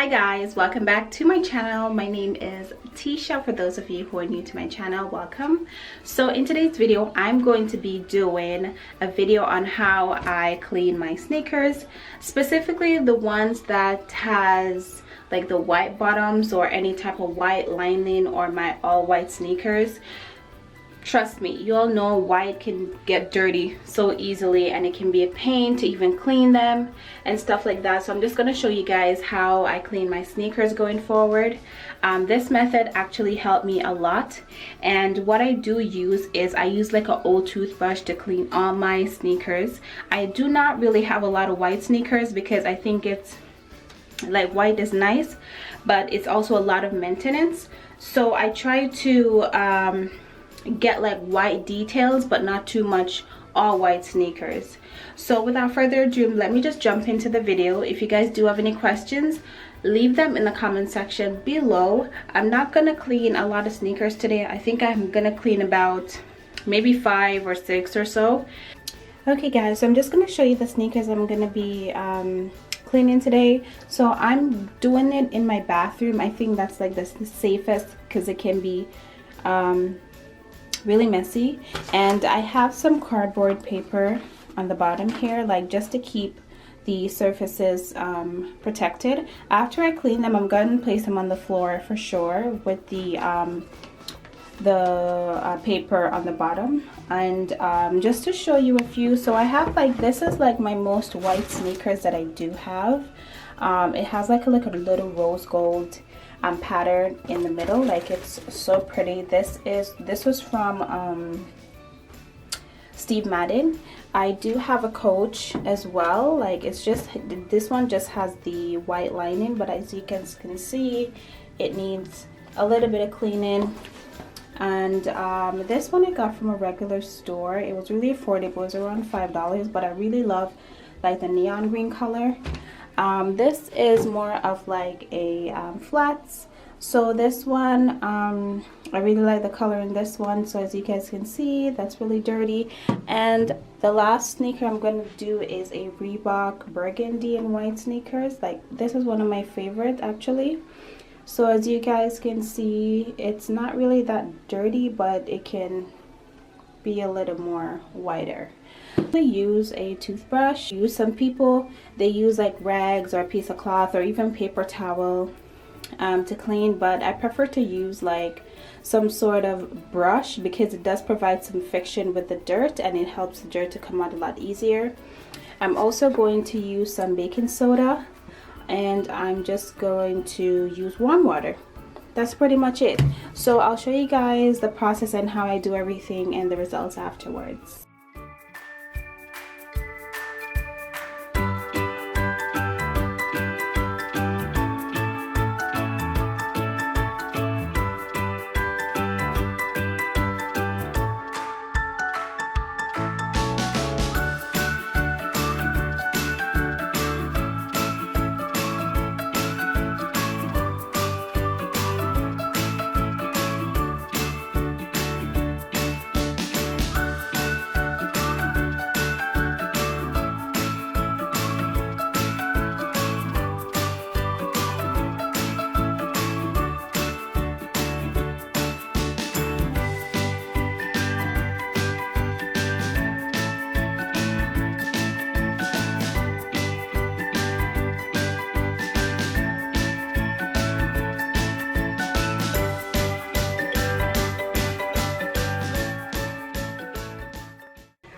Hi guys, welcome back to my channel. My name is Tisha. For those of you who are new to my channel, welcome. So in today's video, I'm going to be doing a video on how I clean my sneakers, specifically the ones that has like the white bottoms or any type of white lining, or my all white sneakers. Trust me, you all know white can get dirty so easily, and it can be a pain to even clean them and stuff like that. So I'm just going to show you guys how I clean my sneakers going forward. This method actually helped me a lot, and what I do use is I use like an old toothbrush to clean all my sneakers. I do not really have a lot of white sneakers because I think it's like white is nice, but it's also a lot of maintenance. So I try to get like white details but not too much all white sneakers. So without further ado, let me just jump into the video. If you guys do have any questions, leave them in the comment section below. I'm not gonna clean a lot of sneakers today. I think I'm gonna clean about maybe 5 or 6 or so. Okay guys, so I'm just gonna show you the sneakers I'm gonna be cleaning today. So I'm doing it in my bathroom. I think that's like the safest because it can be really messy. And I have some cardboard paper on the bottom here, like just to keep the surfaces protected. After I clean them, I'm going to place them on the floor for sure with the paper on the bottom. And just to show you a few, so I have like, this is like my most white sneakers that I do have. It has like a little rose gold pattern in the middle. Like, it's so pretty. This was from Steve Madden. I do have a Coach as well. Like, it's just, this one just has the white lining, but as you guys can see, it needs a little bit of cleaning. And this one I got from a regular store. It was really affordable. It was around $5, but I really love like the neon green color. This is more of like a flats. So this one, I really like the color in this one. So as you guys can see, that's really dirty. And the last sneaker I'm going to do is a Reebok burgundy and white sneakers. Like, this is one of my favorites actually. So as you guys can see, it's not really that dirty, but it can be a little more whiter. I use a toothbrush. Some people, they use like rags or a piece of cloth or even paper towel to clean, but I prefer to use like some sort of brush because it does provide some friction with the dirt and it helps the dirt to come out a lot easier. I'm also going to use some baking soda, and I'm just going to use warm water. That's pretty much it. So I'll show you guys the process and how I do everything and the results afterwards.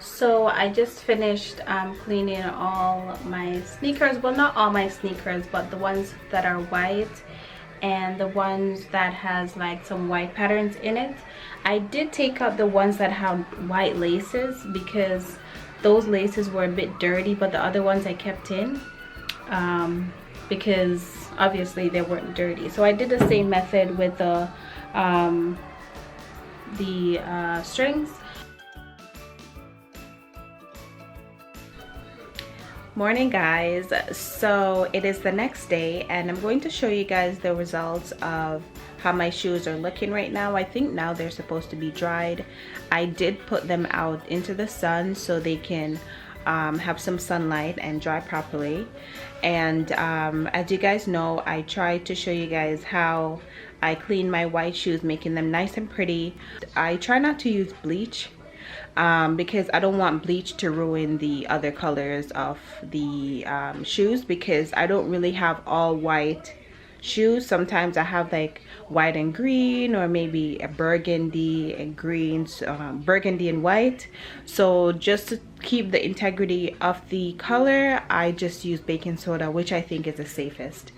So I just finished cleaning all my sneakers. Well, not all my sneakers, but the ones that are white and the ones that has like some white patterns in it. I did take out the ones that have white laces because those laces were a bit dirty, but the other ones I kept in because obviously they weren't dirty. So I did the same method with the strings. Morning guys, so it is the next day and I'm going to show you guys the results of how my shoes are looking right now. I think now they're supposed to be dried. I did put them out into the sun so they can have some sunlight and dry properly. And as you guys know, I tried to show you guys how I clean my white shoes, making them nice and pretty. I try not to use bleach because I don't want bleach to ruin the other colors of the shoes, because I don't really have all white shoes. Sometimes I have like white and green, or maybe a burgundy and greens, burgundy and white. So just to keep the integrity of the color, I just use baking soda, which I think is the safest.